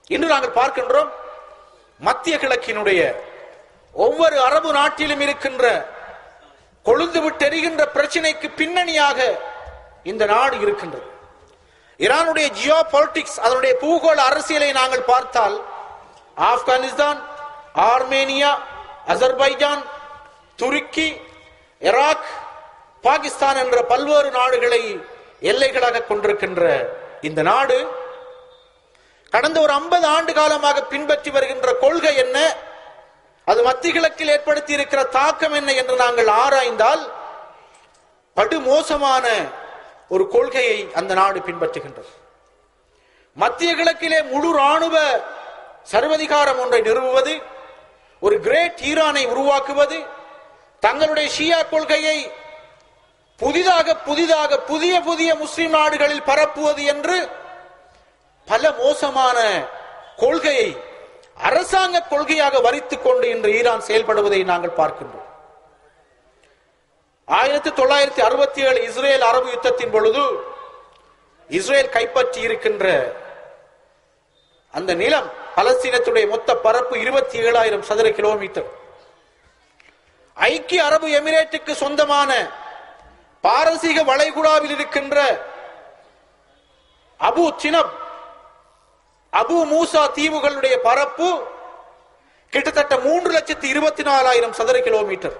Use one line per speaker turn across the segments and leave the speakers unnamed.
இன்று நாங்கள் பார்க்கின்றோம், மத்திய கிழக்கினுடைய ஒவ்வொரு அரபு நாட்டிலும் இருக்கின்ற கொழுந்து விட்டெறிகின்ற பிரச்சனைக்கு பின்னணியாக இந்த நாடு இருக்கின்றது. ஈரானுடைய ஜியோ பாலிடிக்ஸ், அதனுடைய பூகோள அரசியலை நாங்கள் பார்த்தால் ஆப்கானிஸ்தான், ஆர்மேனியா, அசர்பைஜான், துருக்கி, ஈராக், பாகிஸ்தான் என்ற பல்வேறு நாடுகளை எல்லைகளாக கொண்டிருக்கின்ற இந்த நாடு கடந்த ஒரு 50 ஆண்டு காலமாக பின்பற்றி வருகின்ற கொள்கை என்ன, அது மத்திய கிழக்கில் ஏற்படுத்தி இருக்கிற தாக்கம் என்ன என்று நாங்கள் ஆராய்ந்தால் படுமோசமான ஒரு கொள்கையை அந்த நாடு பின்பற்றுகின்றது. மத்திய கிழக்கிலே முழு ராணுவ சர்வதிகாரம் ஒன்றை நிறுவுவது, ஒரு கிரேட் ஈரானை உருவாக்குவது, தங்களுடைய ஷியா கொள்கையை புதிய புதிய முஸ்லிம் நாடுகளில் பரப்புவது என்று பல மோசமான கொள்கையை அரசாங்க கொள்கையாக வரித்துக் கொண்டு இன்று ஈரான் செயல்படுவதை நாங்கள் பார்க்கின்றோம். 1967 இஸ்ரேல் அரபு யுத்தத்தின் பொழுது இஸ்ரேல் கைப்பற்றி இருக்கின்ற அந்த நிலம், பலஸ்தீனத்துடைய மொத்த பரப்பு 27,000 சதுர கிலோமீட்டர். ஐக்கிய அரபு எமிரேட்டுக்கு சொந்தமான பாரசீக வளைகுடாவில் இருக்கின்ற அபு சினப், அபு மூசா தீவுகளுடைய பரப்பு கிட்டத்தட்ட 3,24,000 சதுர கிலோமீட்டர்.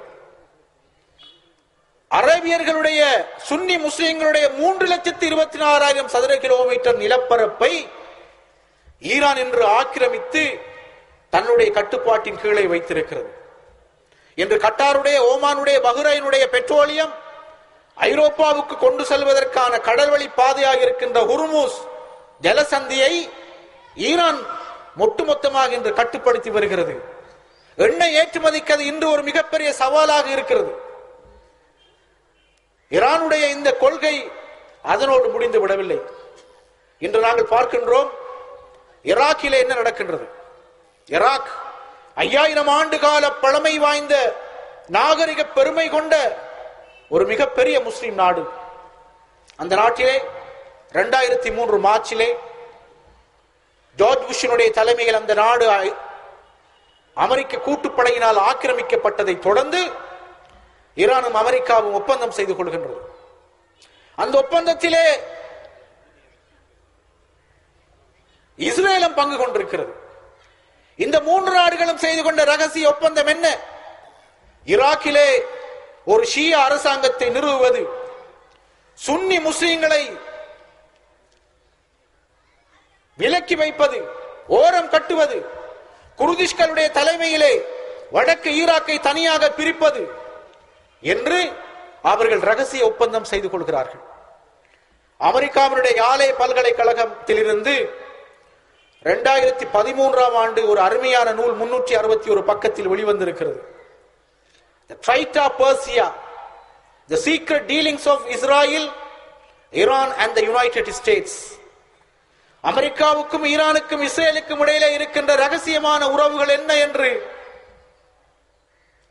அரேபியர்களுடைய சுன்னி முஸ்லிம்களுடைய 3,24,000 சதுர கிலோமீட்டர் நிலப்பரப்பை ஈரான் இன்று ஆக்கிரமித்து தன்னுடைய கட்டுப்பாட்டின் கீழே வைத்திருக்கிறது. இன்று கட்டாருடைய, ஓமானுடைய, பஹ்ரைனுடைய பெட்ரோலியம் ஐரோப்பாவுக்கு கொண்டு செல்வதற்கான கடல்வழி பாதையாக இருக்கின்ற ஹுர்முஸ் ஜலசந்தியை ஈரான் ஒட்டுமொத்தமாக இன்று கட்டுப்படுத்தி வருகிறது. எண்ணெய் ஏற்றுமதிக்கு அது இன்று ஒரு மிகப்பெரிய சவாலாக இருக்கிறது. ஈரானுடைய இந்த கொள்கை அதனோடு முடிந்து விடவில்லை. இன்று நாங்கள் பார்க்கின்றோம், ஈராக்கிலே என்ன நடக்கின்றது. ஈராக் 5000 ஆண்டு கால பழமை வாய்ந்த நாகரிக பெருமை கொண்ட ஒரு மிகப்பெரிய முஸ்லிம் நாடு. அந்த நாட்டிலே 2003 மார்ச்சிலே ஜார்ஜ் புஷ்னுடைய தலைமையில் அந்த நாடு அமெரிக்க கூட்டுப்படையினால் ஆக்கிரமிக்கப்பட்டதை தொடர்ந்து ஈரானும் அமெரிக்காவும் ஒப்பந்தம் செய்து கொள்கின்றது. அந்த ஒப்பந்தத்திலே இஸ்ரேலும் பங்கு கொண்டிருக்கிறது. இந்த 3 நாடுகளும் செய்து கொண்ட ரகசிய ஒப்பந்தம் என்ன? ஈராக்கிலே ஒரு ஷியா அரசாங்கத்தை நிறுவுவது, சுன்னி முஸ்லிம்களை விலக்கி வைப்பது, ஓரம் கட்டுவது, குர்திஷ்களுடைய தலைமையிலே வடக்கு ஈராக்கை தனியாக பிரிப்பது என்று அவர்கள் ரகசிய ஒப்பந்தம் செய்து கொள்கிறார்கள். அமெரிக்காவினுடைய யாலே பல்கலைக்கழகத்திலிருந்து 2013 ஆண்டு ஒரு அருமையான நூல் 361 பக்கத்தில் வெளிவந்திருக்கிறது. The Trait of Persia, the secret dealings of Israel, Iran and the United States. அமெரிக்காவுக்கும் ஈரானுக்கும் இஸ்ரேலுக்கும் இடையிலே இருக்கின்ற ரகசியமான உறவுகள் என்ன என்று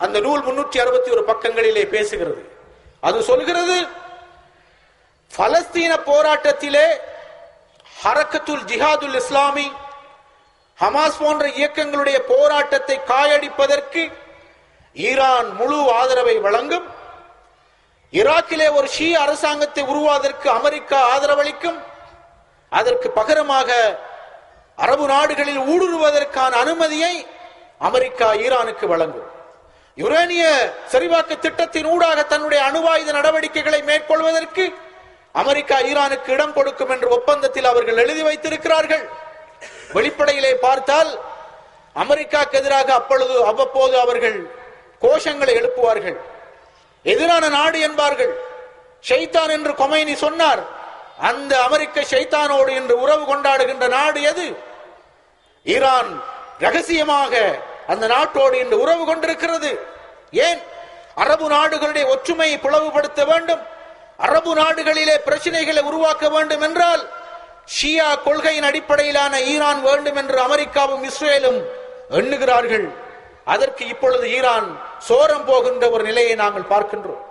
அந்த நூல் 361 பக்கங்களிலே பேசுகிறது. அது சொல்கிறது, பலஸ்தீன போராட்டத்திலே ஹரக்கத்துல் ஜிஹாதுல் இஸ்லாமி, ஹமாஸ் போன்ற இயக்கங்களுடைய போராட்டத்தை காயடிப்பதற்கு ஈரான் முழு ஆதரவை வழங்கும். ஈராக்கிலே ஒரு ஷியா அரசாங்கத்தை உருவாவதற்கு அமெரிக்கா ஆதரவளிக்கும். அதற்கு பகரமாக அரபு நாடுகளில் ஊடுருவதற்கான அனுமதியை அமெரிக்கா ஈரானுக்கு வழங்கும். யுரேனிய செறிவாக்கு திட்டத்தின் ஊடாக தன்னுடைய அணுவாயுத நடவடிக்கைகளை மேற்கொள்வதற்கு அமெரிக்கா ஈரானுக்கு இடம் கொடுக்கும் என்று ஒப்பந்தத்தில் அவர்கள் எழுதி வைத்திருக்கிறார்கள். வெளிப்படையிலே பார்த்தால் அமெரிக்காவுக்கு எதிராக அவ்வப்போது அவர்கள் கோஷங்களை எழுப்புவார்கள், எதிரான நாடு என்பார்கள். ஷைத்தான் என்று கொமைனி சொன்னார். அந்த அமெரிக்க ஷைத்தானோடு இன்று உறவு கொண்டாடுகின்ற நாடு எது? ஈரான் ரகசியமாக அந்த நாட்டோடு இன்று உறவு கொண்டிருக்கிறது. ஏன்? அரபு நாடுகளுடைய ஒற்றுமையை பிளவுபடுத்த வேண்டும், அரபு நாடுகளிலே பிரச்சனைகளை உருவாக்க வேண்டும் என்றால் ஷியா கொள்கையின் அடிப்படையிலான ஈரான் வேண்டும் என்று அமெரிக்காவும் இஸ்ரேலும் எண்ணுகிறார்கள். அதற்கு இப்பொழுது ஈரான் சோரம் போகின்ற ஒரு நிலையை நாங்கள் பார்க்கின்றோம்.